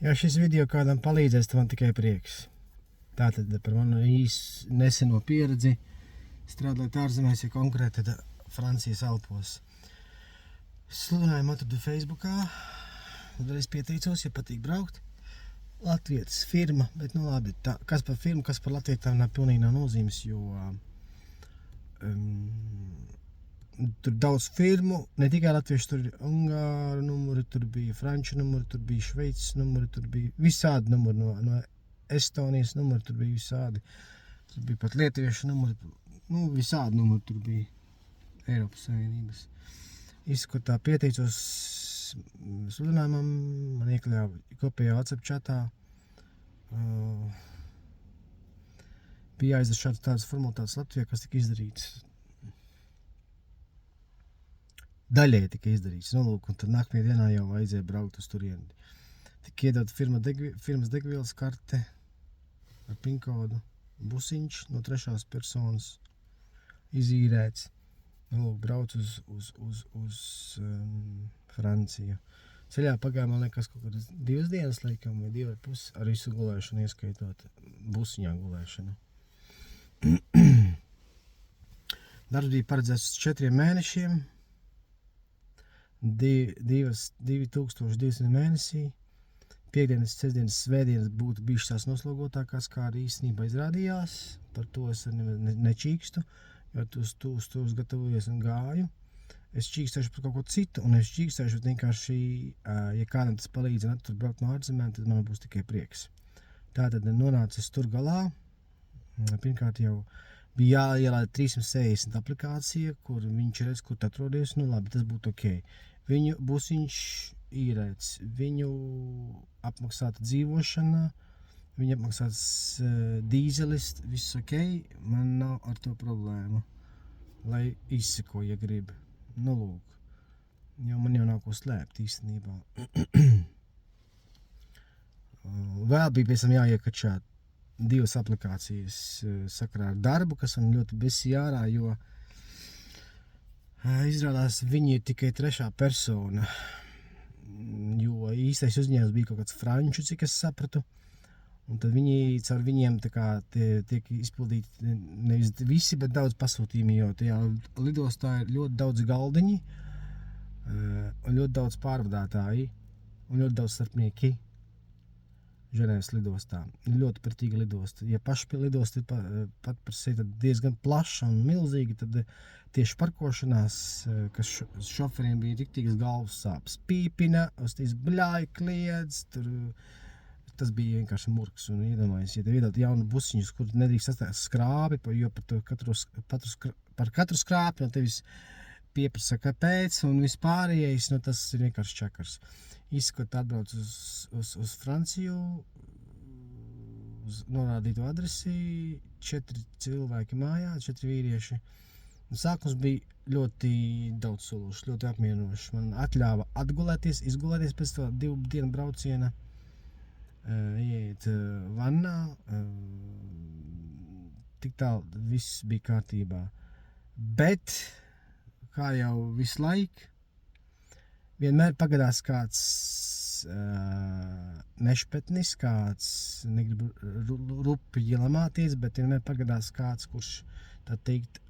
Ja šis video kādam palīdzēs, tad man tikai prieks. Tātad par manu neseno pieredzi strādājot ārzemēs, ja konkrēti tad Francijas Alpos. Sludinājumu atradu Facebookā, uzreiz pieteicos, ja patīk braukt. Latvietis firma, bet nu labi, tā, kas par firmu, kas par latvietām pilnīgi nav nozīmes, jo tur daudz firmu, ne tikai latviešu, tur ir ungāru numuri, tur bija franču numuri, tur bija šveicis numuri, tur bija visādi numuri, no Estonijas numuri, tur bija visādi, tur bija pat lietuviešu numuri, nu visādi numuri tur bija Eiropas Savienības. Izskatā pieteicos sludinājumam, man iekļāva kopējā WhatsApp chatā. Bija jāizdara tādas formalitātes Latvijā, kas tika izdarīts. Daļai tika izdarīts, nu lūk, un tad nākamajā dienā jau vajadzēja braukt uz turieni. Tika iedota firmas degvielas karte ar pinkodu, busiņš no trešās personas izīrēts. Nu lūk, brauc uz Franciju. Ceļā pagāja, man liekas, kaut kādas 2 dienas, laikam, vai 2,5 ar visu gulēšanu ieskaitot, busiņā gulēšanu. Darbs bija paredzēts 4 mēnešiem, 2200 mēnesī. Piektdienas, sestdienas, svētdienas būtu bijušas tās noslogotākās, kā arī īstenībā izrādījās. Par to es nečīkstu, jo tu uz gatavojies un gāju. Es čīkstēšu par kaut ko citu, un es čīkstēšu vienkārši, ja kādam tas palīdz un attur braukt no ārzemēm, tad man būs tikai prieks. Tātad nonācis tur galā. Pirmkārt jau bija jāielāda 360 aplikācija, kur viņš redz, kur atrodies. Nu labi, tas būtu ok. Viņu busiņš īrēts, viņu apmaksāta dzīvošana, viņa apmaksāts dīzelis, viss ok, man nav ar to problēmu, lai izseko, ja grib. Nu lūk, jo man jau nav ko slēpt īstenībā. Vēl bija pēc tam jāiekačā 2 aplikācijas sakarā ar darbu, kas man ļoti besi jārā, jo izrādās viņi ir tikai 3. persona, jo īstais uzņēmums bija kaut kāds franču, cik es sapratu, un tad caur viņiem tā kā tiek izpildīti nevis visi, bet daudz pasūtījumi, jo tajā lidostā ir ļoti daudz galdiņi, un ļoti daudz pārvadātāji, un ļoti daudz starpnieki Ženēvas lidostā. Ļoti pretīga lidosta. Ja paši lidosta ir pat par sevi diezgan plaša un milzīga, tad tieši parkošanās, kas šoferiem bija riktīgas galvas sāpes, pīpina, uztīs bļāj, kliedz, tur tas bija vienkārši murks. Un iedomājies, ja tev iedot jaunu busiņus, kur nedrīkst atstāt skrāpi, jo par katru skrāpi no tevis pieprasa kāpēc un vispārējais, nu tas ir vienkārši čakars. Izskot atbrauc uz Franciju, uz norādītu adresi, 4 cilvēki mājā, 4 vīrieši. Sākums bija ļoti daudz sološs, ļoti apmierinošs. Man atļāva atgulēties, izgulēties pēc to 2 dienu brauciena, ieiet vannā, tik tālu viss bija kārtībā. Bet, kā jau visu laiku, vienmēr pagadās kāds nešpetnis, kāds, negribu rupi ielamāties, bet vienmēr pagadās kāds, kurš, tā teikt,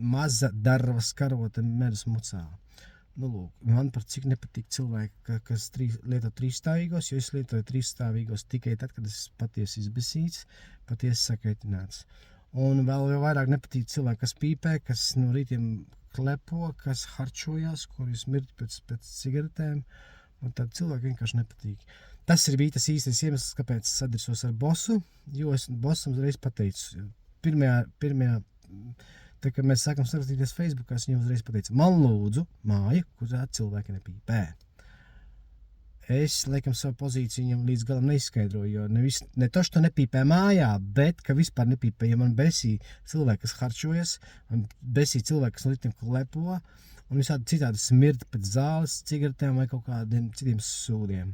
maza darva skarota medus mucā. Nu, lūk, man par cik nepatīk cilvēki, kas lieto 3-stāvīgos, jo es lietoju 3-stāvīgos tikai tad, kad es patiesi izbesīts, patiesi sakaitināts. Un vēl jau vairāk nepatīk cilvēki, kas pīpē, kas no rītiem klepo, kas harčojās, kuri smird pēc cigaretēm, un tad cilvēki vienkārši nepatīk. Tas ir bija tas īstais iemesls, kāpēc es sadursos ar bosu, jo es bosam uzreiz pateicu. Pirmajā, tā kā mēs sākam sarakstīties Facebookā, es viņam uzreiz pateicu, man lūdzu māju, kurā cilvēki nepīpē. Es, laikam, savu pozīciju viņam līdz galam neizskaidroju, jo ne toši to nepīpē mājā, bet ka vispār nepīpē, ja man besī cilvēki, kas harčojas, man besī cilvēki, kas no rītiem klepo, un visādi citādi smird pēc zāles, cigaretēm vai kaut kādiem citiem sūdiem.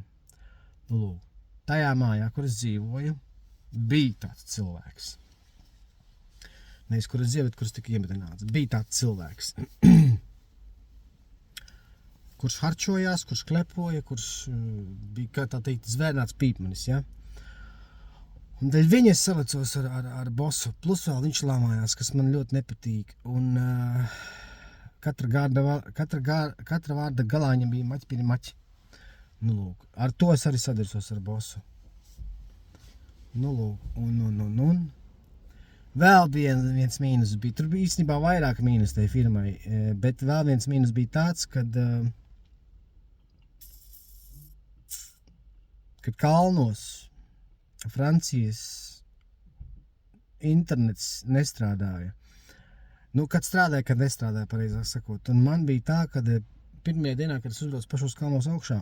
Nu, lūk, tajā mājā, kur es dzīvoju, bija tāds cilvēks. Nevis, kur es dzīvoju, bet kur es tika iemetināts. Bija tāds cilvēks. kurš harčojās, kurš klepoja, kurš bija, kā tā teikt, zvērnāts pīpmanis, ja? Un dēļ viņa es salicos ar bosu, plus vēl viņš lamājās, kas man ļoti nepatīk. Un katra vārda galā viņam bija maķi, maķi. Nu, lūk, ar to es arī sadarsos ar bosu. Nu, lūk, un. Vēl viens mīnus bija, tur bija īstenībā vairāk mīnus tai firmai, bet vēl viens mīnus bija tāds, kad kalnos Francijas internets nestrādāja. Nu, kad strādāja, kad nestrādāja, pareizāk sakot. Un man bija tā, kad pirmajā dienā, kad es uzbraucu pašos kalnos augšā,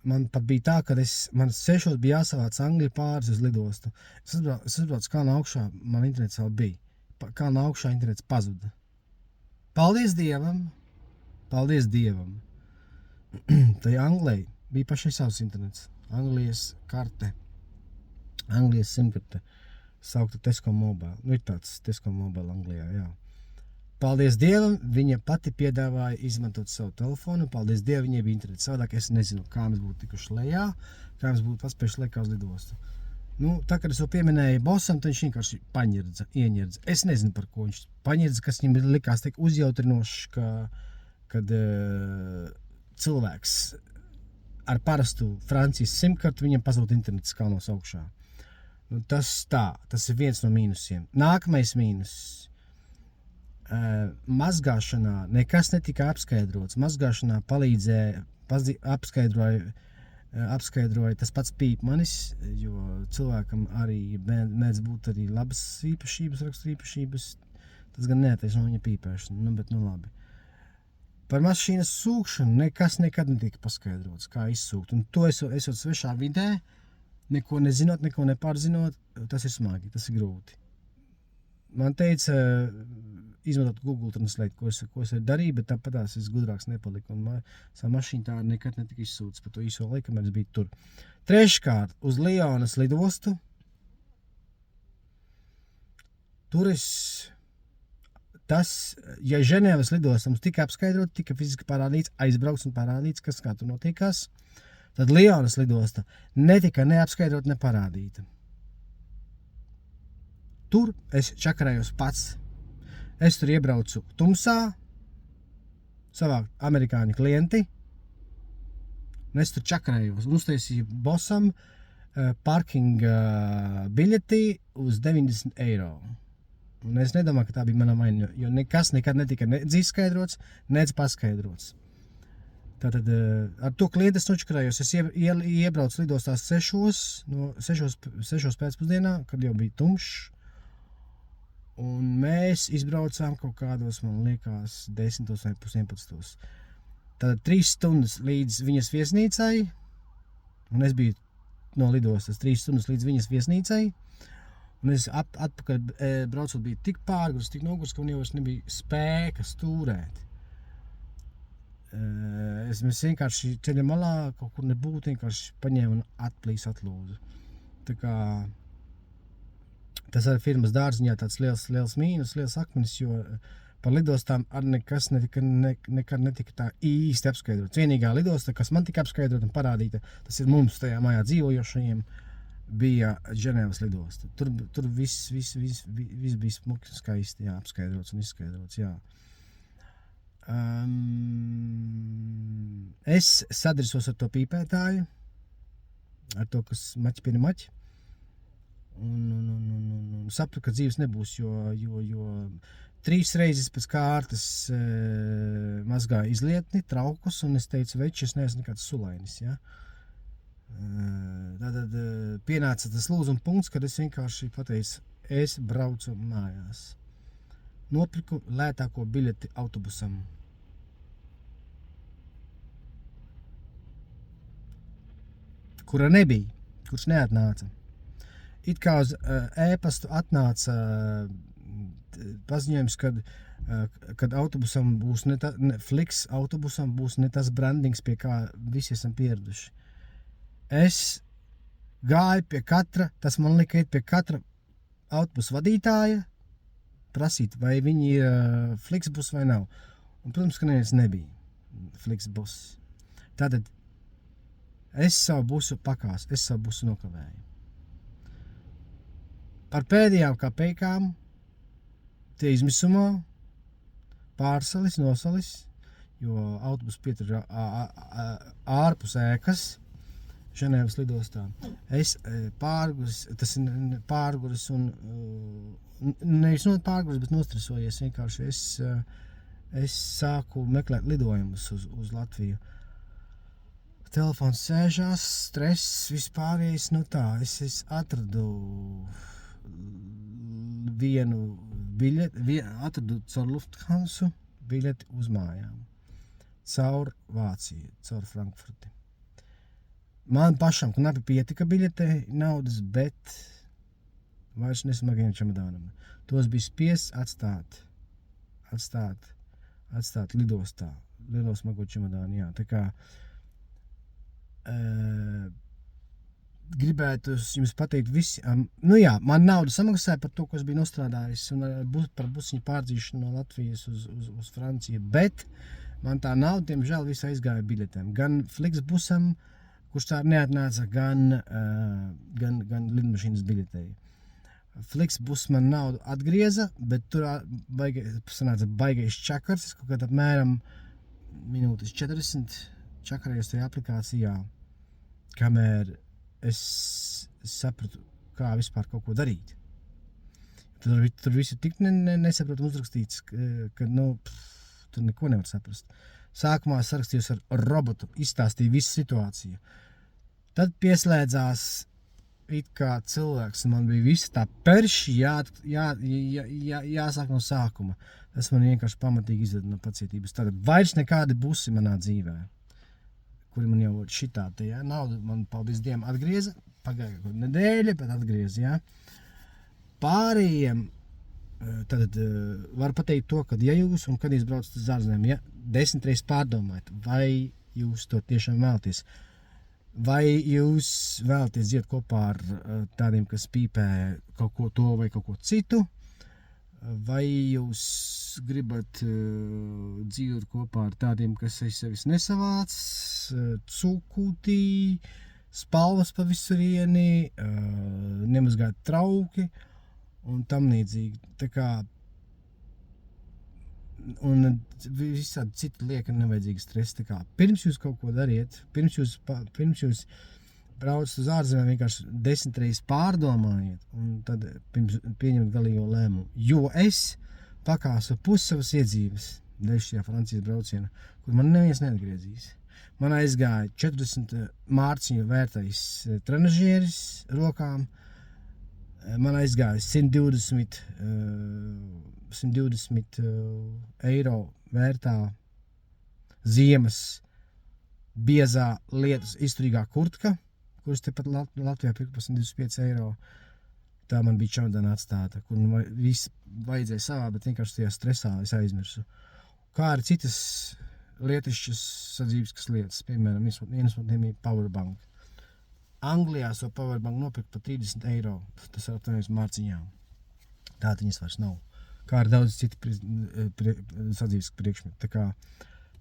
man pat bija tā, ka man 6 bija jāsavāc Angļu pāris uz lidostu. Es uzbraucu kalnu augšā, man internets vēl bija. Kalnu augšā internets pazuda. Paldies Dievam! Paldies Dievam! Tai Anglijai bija pašai savs internets. Anglijas karte. Anglijas simkarte. Saukta Tesco Mobile. Nu, ir tāds Tesco Mobile Anglijā, jā. Paldies Dievam, viņa pati piedāvāja izmantot savu telefonu. Paldies Dievam, viņai bija internets. Savādāk es nezinu, kā mēs būtu tikuši lejā, kā mēs būtu paspējuši lejā uz lidostu. Nu, tā, kad es to pieminēju bosam, tad viņš vienkārši ieņirdza. Es nezinu, par ko viņš paņirdza, kas viņam likās tik uzjautrinošs, kad cilvēks ar parastu Francijas simkartu viņam pazūd internets kalnos augšā. Nu, tas ir viens no mīnusiem. Nākamais mīnus. Mazgāšanā nekas netika apskaidrots. Mazgāšanā apskaidroja tas pats pīpmanis, jo cilvēkam arī mēdz būt arī labas īpašības, rakstura īpašības. Tas gan neataisno viņa pīpēšanu, bet nu labi. Par mašīnas sūkšanu nekas nekad netika paskaidrots, kā izsūkt. Un to esot svešā vidē, neko nezinot, neko nepārzinot, tas ir smagi, tas ir grūti. Man teica, izmantot Google Translate, ko es darīju, bet tāpatās es gudrāks nepaliku. Un savu mašīnu tā nekad netika izsūts par to īso laiku, kamēr es biju tur. Treškārt, uz Lionas lidostu. Tur ja Ženēvas lidostams tika apskaidrot, tika fiziski parādīts, aizbraukts un parādīts, kas kā tur notiekās, tad Lionas lidosta netika neapskaidrot, ne parādīta. Tur es čakarējos pats. Es tur iebraucu tumsā, savākt amerikāņu klienti, un es tur čakarējos. Un uztaisīju bosam parkinga biļeti uz 90 eiro. Un es nedomāju, ka tā bija mana vaina, jo nekas nekad netika nedz izskaidrots, nedz paskaidrots. Tātad ar to klientu es nočakarējos. Es iebraucu lidostās 6 pēcpusdienā, kad jau bija tumšs. Un mēs izbraucām kaut kādos, man liekas, 10 vai 11. Tātad 3 stundas līdz viņas viesnīcai, un es biju no lidostas 3 stundas līdz viņas viesnīcai, un es atpakaļ braucot biju tik pārgurs, tik nogurs, ka man jau vairs nebija spēka stūrēt. Mēs vienkārši ceļa malā kaut kur nebūtu, vienkārši paņēmu un atlūdzu. Tā kā tas arī firmas dārziņā tāds liels mīnus, liels akmenis, jo par lidostām arī nekas nekad netika tā īsti apskaidrots. Vienīgā lidosta, kas man tika apskaidrot un parādīta, tas ir mums tajā mājā dzīvojošajiem, bija Ženēvas lidosta. Tur viss bija smuki, skaisti, jā, apskaidrots un izskaidrots, jā. Es sadrisos ar to pīpētāju, ar to, kas maķi pie maķi. Un sapratu, ka dzīves nebūs, jo 3 reizes pēc kārtas mazgāju izlietni, traukus, un es teicu, veči, es neesmu nekāds sulainis, ja? Tātad pienāca tas lūzuma punkts, kad es vienkārši pateicu, es braucu mājās. Nopirku lētāko biļeti autobusam. Kura nebija, kurš neatnāca. It kā uz e-pastu atnāca paziņojums, kad autobusam būs Flix autobusam būs ne tas brandings, pie kā visi esam pieraduši. Es gāju pie katra, tas man lika iet pie katra autobusu vadītāja, prasīt, vai viņi ir Flix bus vai nav. Un, protams, ka neviens nebija. Flixbus. Tātad es savu busu nokavēju. Par pēdējām kapeikām tie izmisumā pārsalis, nosalis, jo autobus pietur ārpus ēkas Ženēvas lidostā. Es pārguris un nevis pārguris, bet nostresojies vienkārši. Es sāku meklēt lidojumus uz Latviju. Telefons sēžās, stress, vispārējais, es atradu atradu caur Lufthansa biļeti uz mājām. Caur Vāciju, caur Frankfurti. Man pašam knapi pietika biļetē naudas, bet vairs nesmagiem čemodānam. Tos bija spiests atstāt lidostā. Lielo smago čemodānu, jā. Tā kā gribētu jums pateikt man naudu samaksāja par to, ko es biju nostrādājis un par busiņu pārdzīšanu no Latvijas uz Franciju, bet man tā nauda, diemžēl, visu aizgāja biļetēm. Gan Flixbusam, kurš tā neatnāca, gan lidmašīnas biļetei. Flixbus man naudu atgrieza, bet tur sanāca baigais čakars, kaut kādā apmēram minūtes 40 čakarējos tajā aplikācijā, kamēr es sapratu, kā vispār kaut ko darīt. Tur visu tik nesaprotu uzrakstīts, ka tur neko nevar saprast. Sākumā sarakstījos ar robotu, izstāstīju visu situāciju. Tad pieslēdzās it kā cilvēks, un man bija visi tā perši jāsāk no sākuma. Tas man vienkārši pamatīgi izveda no pacietības. Tagad vairs nekādi busi manā dzīvē, kuri man jau šitā te, ja? Naudu man, paldies Dievam, atgrieza. Pagāja kaut nedēļa, bet atgrieza, ja? Pārējiem tad var pateikt to, ka ja jūs un kad jūs braucat uz ārzemēm, ja 10 reizes pārdomājat, vai jūs to tiešām vēlaties, vai jūs vēlaties dzīvot kopā ar tādiem, kas pīpē kaut ko to vai kaut ko citu, vai jūs gribat dzīvot kopā ar tādiem, kas sevis nesavāc, cūkūtī, spalvas pa visurieni, nemazgāt trauki, un tam līdzīgi. Tā kā un visādi citi lieka nevajadzīgi stresi. Tā kā pirms jūs kaut ko dariet, pirms jūs braucat uz ārzemēm, vienkārši 10 reizes pārdomājiet un tad pieņemt galīgo lēmumu. Jo es pakāsu pusi savas iedzīves dēļ šajā Francijas brauciena, kur man neviens neatgriezīs. Man aizgāja 40 mārciņu vērtais trenažieris rokām, man aizgāja 120 eiro vērtā ziemas biezā lietas izturīgā kurtka, kuras tepat Latvijā pirka par 125 eiro. Tā man bija čemodāna atstāta, kur man viss vajadzēja savā, bet vienkārši tajā stresā es aizmirsu. Kā arī citas lietišķas sadzīviskas lietas, piemēram, viens no tiem ir powerbank. Anglijā so powerbank nopirkt par 30 eiro, tas ir aptuveni mārciņām. Tā viņas vairs nav. Kā arī daudz citi sadzīviskas priekšmeti. Tā kā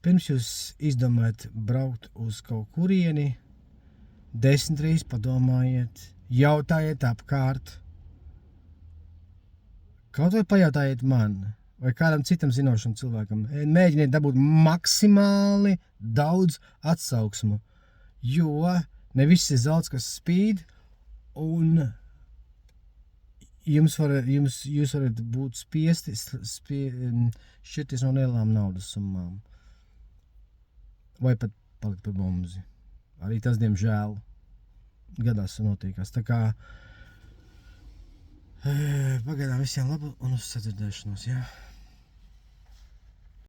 pirms jūs izdomājat braukt uz kaut kurieni, 10 reizes padomājiet, jautājiet apkārt, kaut vai pajautājiet man, vai kādam citam zinošam cilvēkam, mēģiniet dabūt maksimāli daudz atsauksmu, jo ne viss ir zelts, kas spīd, un jūs varat būt spiesti šķirties no lielām naudas summām, vai pat palikt par bomzi. Arī tas, diemžēl, gadās notiekās. Tā kā pagaidām visiem labu un uz sadzirdēšanos, jā.